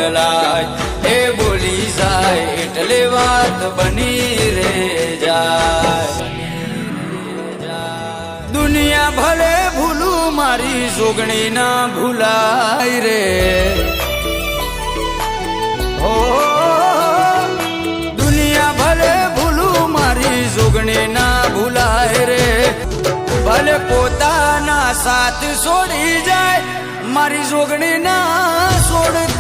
બદલાય એ બોલી જાય એટલે વાત બની રે જાય દુનિયા ભલે ભૂલું મારી જોગણી ના ભૂલાય રે હો દુનિયા ભલે ભૂલું મારી જોગણી ના ભૂલાય રે ભલે પોતાના સાથ છોડી જાય મારી જોગણી ના છોડતી